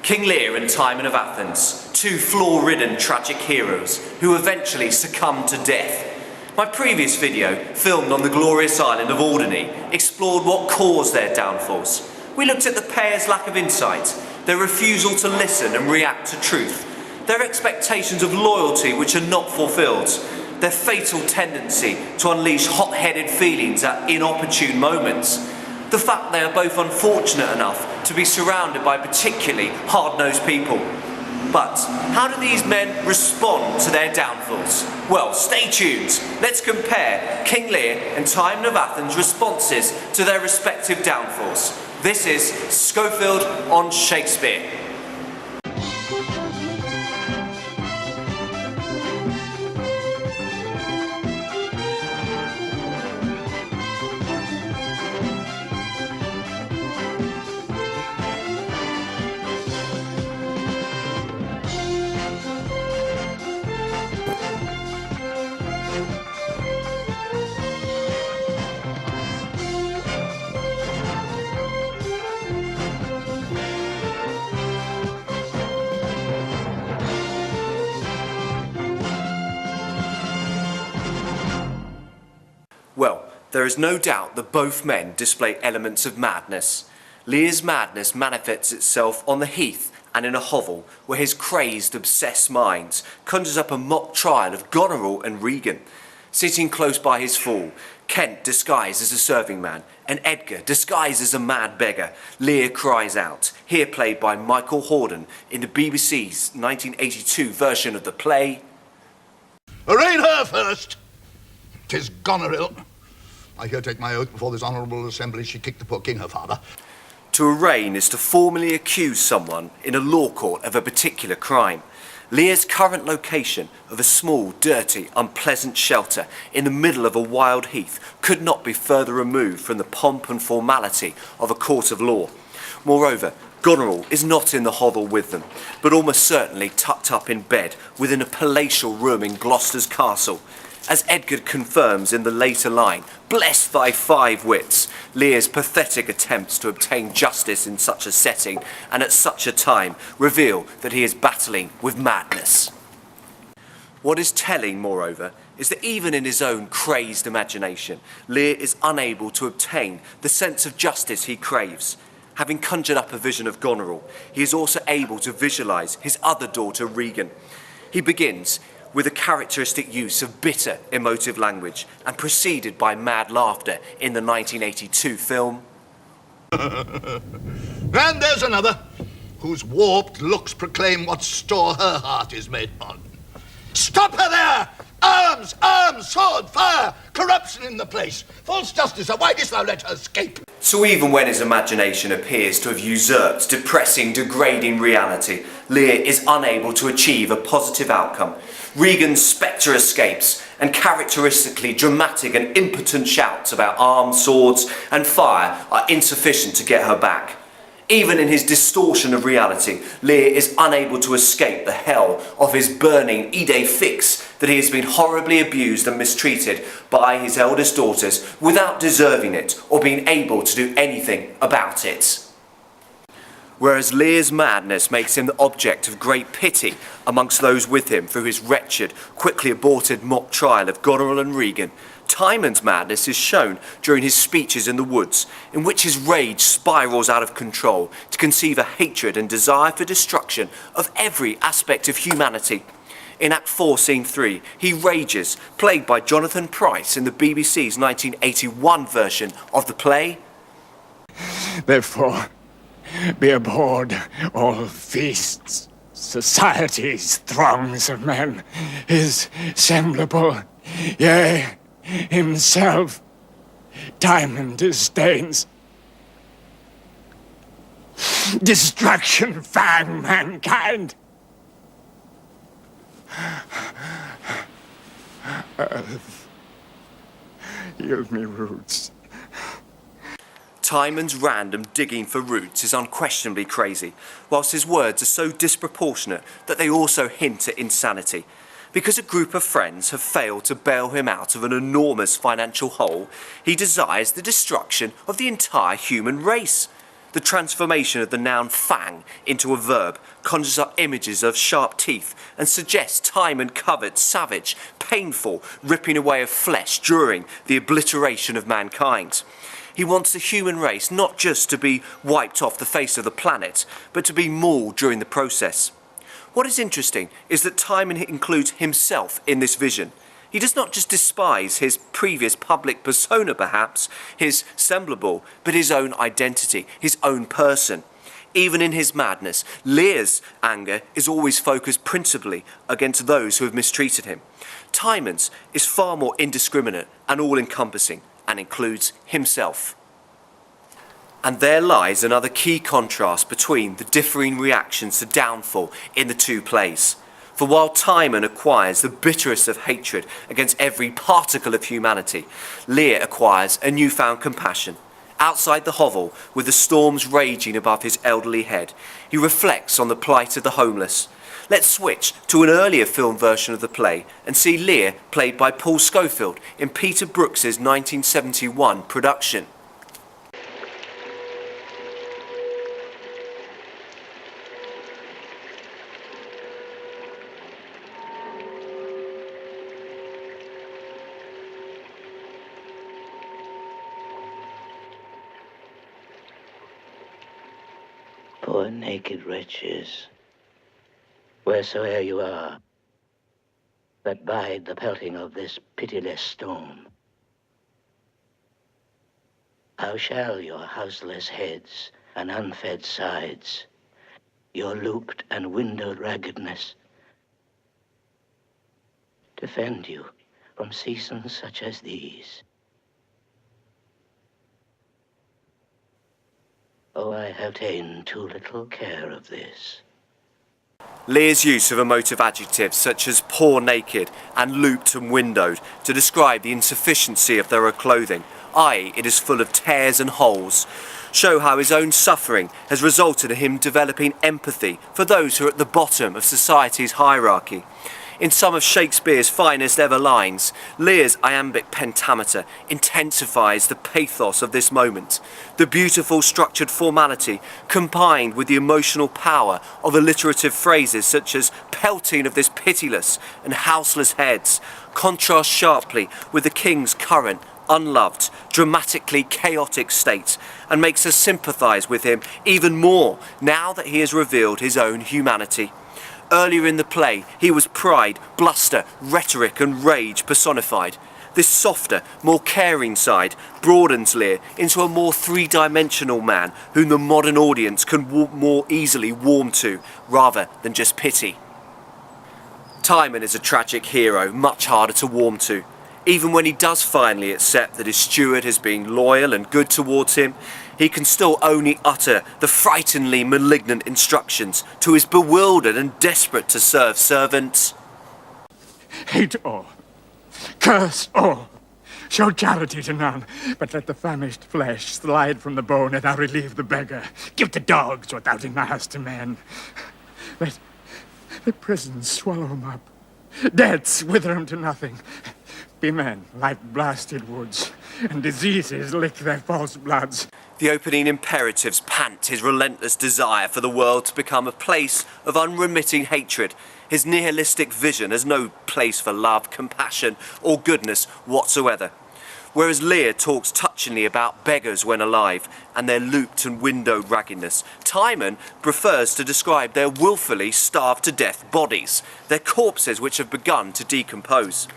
King Lear and Timon of Athens, two flaw-ridden tragic heroes who eventually succumbed to death. My previous video, filmed on the glorious island of Alderney, explored what caused their downfalls. We looked at the pairs' lack of insight, their refusal to listen and react to truth, their expectations of loyalty which are not fulfilled, their fatal tendency to unleash hot-headed feelings at inopportune moments, the fact they are both unfortunate enough to be surrounded by particularly hard-nosed people. But how do these men respond to their downfalls? Well, stay tuned. Let's compare King Lear and Timon of Athens' responses to their respective downfalls. This is Schofield on Shakespeare. Well, there is no doubt that both men display elements of madness. Lear's madness manifests itself on the heath and in a hovel, where his crazed, obsessed mind conjures up a mock trial of Goneril and Regan. Sitting close by his fool, Kent disguised as a serving man, and Edgar disguised as a mad beggar, Lear cries out, here played by Michael Hordern in the BBC's 1982 version of the play. Arraign her first! 'Tis Goneril. I here take my oath before this honourable assembly she kicked the poor king her father. To arraign is to formally accuse someone in a law court of a particular crime. Lear's current location of a small, dirty, unpleasant shelter in the middle of a wild heath could not be further removed from the pomp and formality of a court of law. Moreover, Goneril is not in the hovel with them, but almost certainly tucked up in bed within a palatial room in Gloucester's castle. As Edgar confirms in the later line, bless thy 5 wits, Lear's pathetic attempts to obtain justice in such a setting and at such a time reveal that he is battling with madness. What is telling, moreover, is that even in his own crazed imagination, Lear is unable to obtain the sense of justice he craves. Having conjured up a vision of Goneril, he is also able to visualise his other daughter, Regan. He begins with a characteristic use of bitter, emotive language, and preceded by mad laughter in the 1982 film. And there's another, whose warped looks proclaim what store her heart is made on. Stop her there! Arms! Arms! Sword! Fire! Corruption in the place! False justice, why didst thou let her escape? So even when his imagination appears to have usurped depressing, degrading reality, Lear is unable to achieve a positive outcome. Regan's spectre escapes, and characteristically dramatic and impotent shouts about arms, swords, and fire are insufficient to get her back. Even in his distortion of reality, Lear is unable to escape the hell of his burning idée fixe that he has been horribly abused and mistreated by his eldest daughters without deserving it or being able to do anything about it. Whereas Lear's madness makes him the object of great pity amongst those with him through his wretched, quickly aborted mock trial of Goneril and Regan, Timon's madness is shown during his speeches in the woods, in which his rage spirals out of control to conceive a hatred and desire for destruction of every aspect of humanity. In Act 4, Scene 3, he rages, played by Jonathan Pryce in the BBC's 1981 version of the play. Therefore, be abhorred all feasts, societies, throngs of men, his semblable, yea, himself, Timon disdains. Destruction fang mankind. Earth, yield me roots. Timon's random digging for roots is unquestionably crazy, whilst his words are so disproportionate that they also hint at insanity. Because a group of friends have failed to bail him out of an enormous financial hole, he desires the destruction of the entire human race. The transformation of the noun fang into a verb conjures up images of sharp teeth and suggests Timon covered, savage, painful, ripping away of flesh during the obliteration of mankind. He wants the human race not just to be wiped off the face of the planet, but to be mauled during the process. What is interesting is that Timon includes himself in this vision. He does not just despise his previous public persona perhaps, his semblable, but his own identity, his own person. Even in his madness, Lear's anger is always focused principally against those who have mistreated him. Timon's is far more indiscriminate and all-encompassing, and includes himself. And there lies another key contrast between the differing reactions to downfall in the two plays. For while Timon acquires the bitterest of hatred against every particle of humanity, Lear acquires a newfound compassion. Outside the hovel, with the storms raging above his elderly head, he reflects on the plight of the homeless. Let's switch to an earlier film version of the play and see Lear played by Paul Scofield in Peter Brooks's 1971 production. Poor naked wretches, wheresoe'er you are, that bide the pelting of this pitiless storm. How shall your houseless heads and unfed sides, your looped and windowed raggedness, defend you from seasons such as these? Oh, I have ta'en too little care of this. Lear's use of emotive adjectives such as poor naked and looped and windowed to describe the insufficiency of their clothing, i.e. it is full of tears and holes, show how his own suffering has resulted in him developing empathy for those who are at the bottom of society's hierarchy. In some of Shakespeare's finest ever lines, Lear's iambic pentameter intensifies the pathos of this moment. The beautiful structured formality, combined with the emotional power of alliterative phrases such as pelting of this pitiless and houseless heads, contrasts sharply with the king's current, unloved, dramatically chaotic state, and makes us sympathise with him even more now that he has revealed his own humanity. Earlier in the play, he was pride, bluster, rhetoric and rage personified. This softer, more caring side broadens Lear into a more three-dimensional man whom the modern audience can more easily warm to, rather than just pity. Timon is a tragic hero, much harder to warm to. Even when he does finally accept that his steward has been loyal and good towards him, he can still only utter the frighteningly malignant instructions to his bewildered and desperate to serve servants. Hate all. Curse all. Show charity to none, but let the famished flesh slide from the bone and thou relieve the beggar. Give to dogs what thou deniest to men. Let the prisons swallow him up. Debts wither him to nothing. Be men like blasted woods, and diseases lick their false bloods. The opening imperatives pant his relentless desire for the world to become a place of unremitting hatred. His nihilistic vision has no place for love, compassion, or goodness whatsoever. Whereas Lear talks touchingly about beggars when alive and their looped and windowed raggedness, Timon prefers to describe their willfully starved to death bodies, their corpses which have begun to decompose.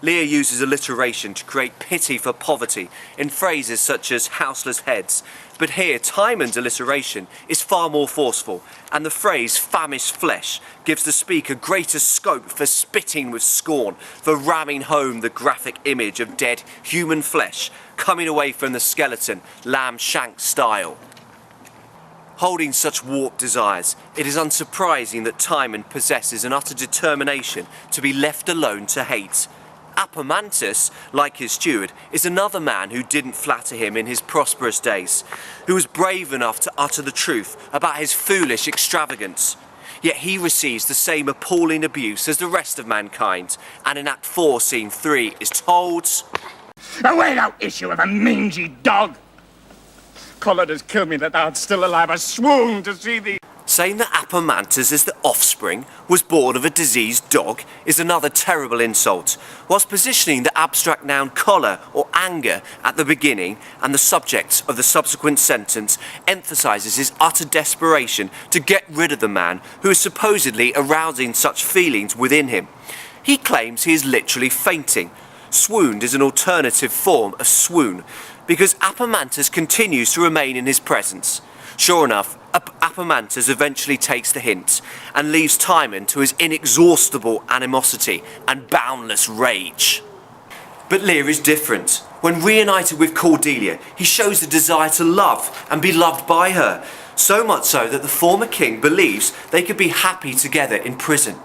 Lear uses alliteration to create pity for poverty in phrases such as houseless heads, but here Timon's alliteration is far more forceful, and the phrase famished flesh gives the speaker greater scope for spitting with scorn, for ramming home the graphic image of dead human flesh coming away from the skeleton, lamb shank style. Holding such warped desires, it is unsurprising that Timon possesses an utter determination to be left alone to hate. Apomantus, like his steward, is another man who didn't flatter him in his prosperous days, who was brave enough to utter the truth about his foolish extravagance. Yet he receives the same appalling abuse as the rest of mankind, and in Act 4, Scene 3 is told, Away thou issue of a mangy dog! Call it as kill me that thou'rt still alive. I swoon to see thee. Saying that Apomantus as the offspring was born of a diseased dog is another terrible insult, whilst positioning the abstract noun choler or anger at the beginning and the subject of the subsequent sentence emphasises his utter desperation to get rid of the man who is supposedly arousing such feelings within him. He claims he is literally fainting. Swooned is an alternative form of swoon, because Apomantus continues to remain in his presence. Sure enough, Apomantus eventually takes the hint and leaves Timon to his inexhaustible animosity and boundless rage. But Lear is different. When reunited with Cordelia, he shows the desire to love and be loved by her, so much so that the former king believes they could be happy together in prison.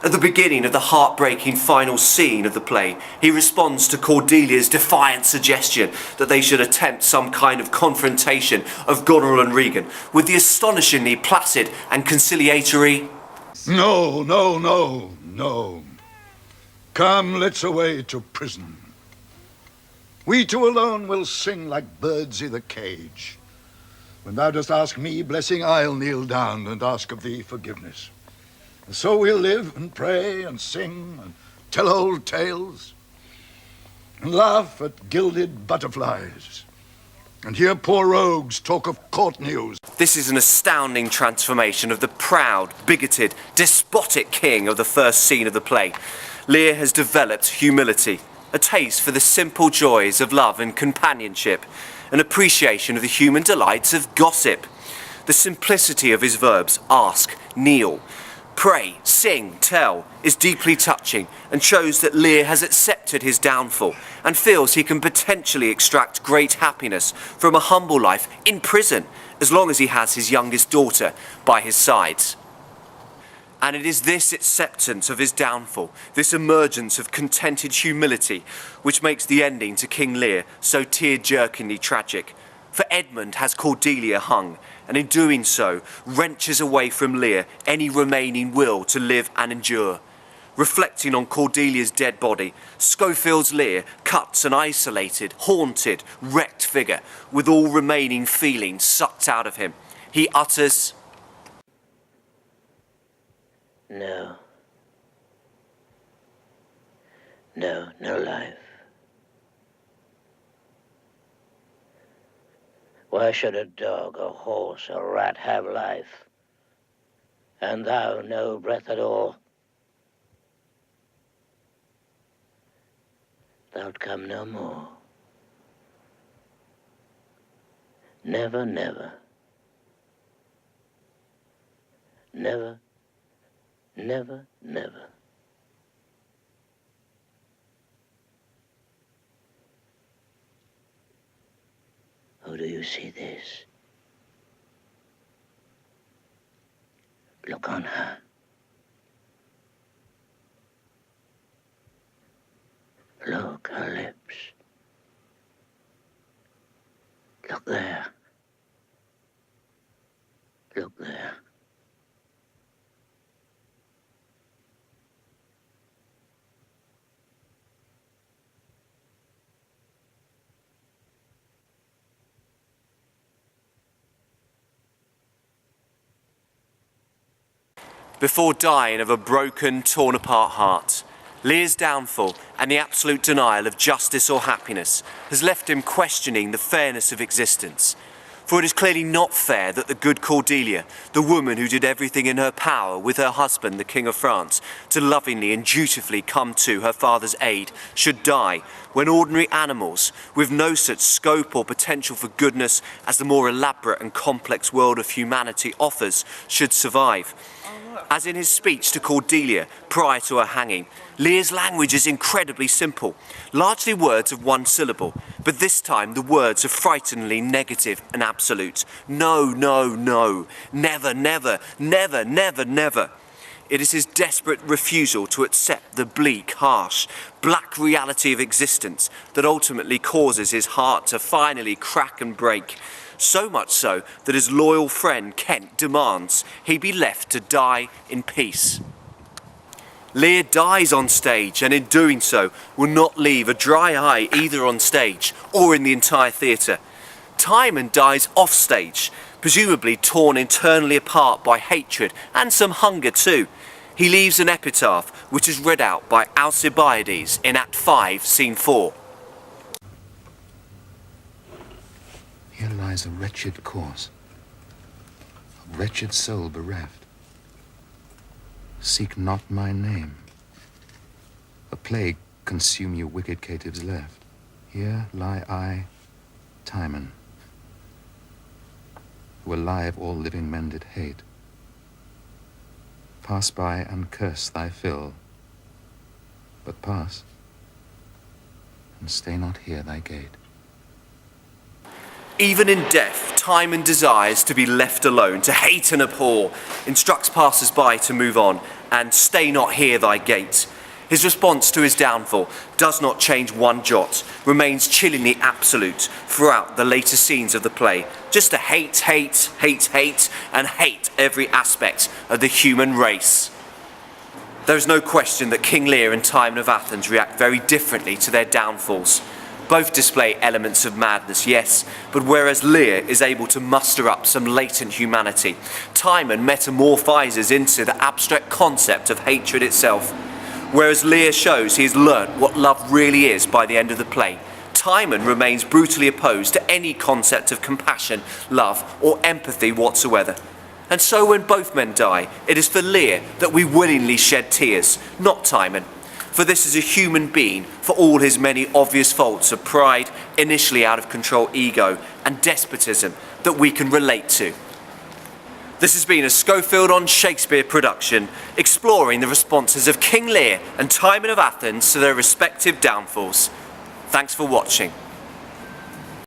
At the beginning of the heartbreaking final scene of the play, he responds to Cordelia's defiant suggestion that they should attempt some kind of confrontation of Goneril and Regan with the astonishingly placid and conciliatory, No, no, no, no. Come, let's away to prison. We two alone will sing like birds i' the cage. When thou dost ask me blessing, I'll kneel down and ask of thee forgiveness. And so we'll live and pray and sing and tell old tales and laugh at gilded butterflies and hear poor rogues talk of court news. This is an astounding transformation of the proud, bigoted, despotic king of the first scene of the play. Lear has developed humility, a taste for the simple joys of love and companionship, an appreciation of the human delights of gossip. The simplicity of his verbs, ask, kneel, pray, sing, tell, is deeply touching and shows that Lear has accepted his downfall and feels he can potentially extract great happiness from a humble life in prison as long as he has his youngest daughter by his side. And it is this acceptance of his downfall, this emergence of contented humility, which makes the ending to King Lear so tear-jerkingly tragic. For Edmund has Cordelia hung, and in doing so, wrenches away from Lear any remaining will to live and endure. Reflecting on Cordelia's dead body, Schofield's Lear cuts an isolated, haunted, wrecked figure with all remaining feelings sucked out of him. He utters, No. No, no life. Why should a dog, a horse, a rat have life, and thou no breath at all? Thou'lt come no more. Never, never. Never, never, never. Oh, do you see this? Look on her. Look, her lips. Look there. Look there. before dying of a broken, torn-apart heart. Lear's downfall and the absolute denial of justice or happiness has left him questioning the fairness of existence. For it is clearly not fair that the good Cordelia, the woman who did everything in her power with her husband, the King of France, to lovingly and dutifully come to her father's aid, should die, when ordinary animals, with no such scope or potential for goodness as the more elaborate and complex world of humanity offers, should survive. As in his speech to Cordelia prior to her hanging, Lear's language is incredibly simple, largely words of one syllable, but this time the words are frighteningly negative and absolute. No, no, no, never, never, never, never, never. It is his desperate refusal to accept the bleak, harsh, black reality of existence that ultimately causes his heart to finally crack and break. So much so that his loyal friend Kent demands he be left to die in peace. Lear dies on stage, and in doing so will not leave a dry eye either on stage or in the entire theatre. Timon dies offstage, presumably torn internally apart by hatred and some hunger too. He leaves an epitaph which is read out by Alcibiades in Act 5, Scene 4. Here lies a wretched corse, a wretched soul bereft. Seek not my name. A plague consume you wicked caitives left. Here lie I, Timon, who alive all living men did hate. Pass by and curse thy fill, but pass, and stay not here thy gate. Even in death, Timon desires to be left alone, to hate and abhor, instructs passers-by to move on, and stay not here thy gate. His response to his downfall does not change one jot, remains chillingly absolute throughout the later scenes of the play, just to hate, hate, hate, hate, and hate every aspect of the human race. There is no question that King Lear and Timon of Athens react very differently to their downfalls. Both display elements of madness, yes, but whereas Lear is able to muster up some latent humanity, Timon metamorphizes into the abstract concept of hatred itself. Whereas Lear shows he has learnt what love really is by the end of the play, Timon remains brutally opposed to any concept of compassion, love, or empathy whatsoever. And so when both men die, it is for Lear that we willingly shed tears, not Timon. For this is a human being, for all his many obvious faults of pride, initially out of control ego, and despotism that we can relate to. This has been a Schofield on Shakespeare production, exploring the responses of King Lear and Timon of Athens to their respective downfalls. Thanks for watching.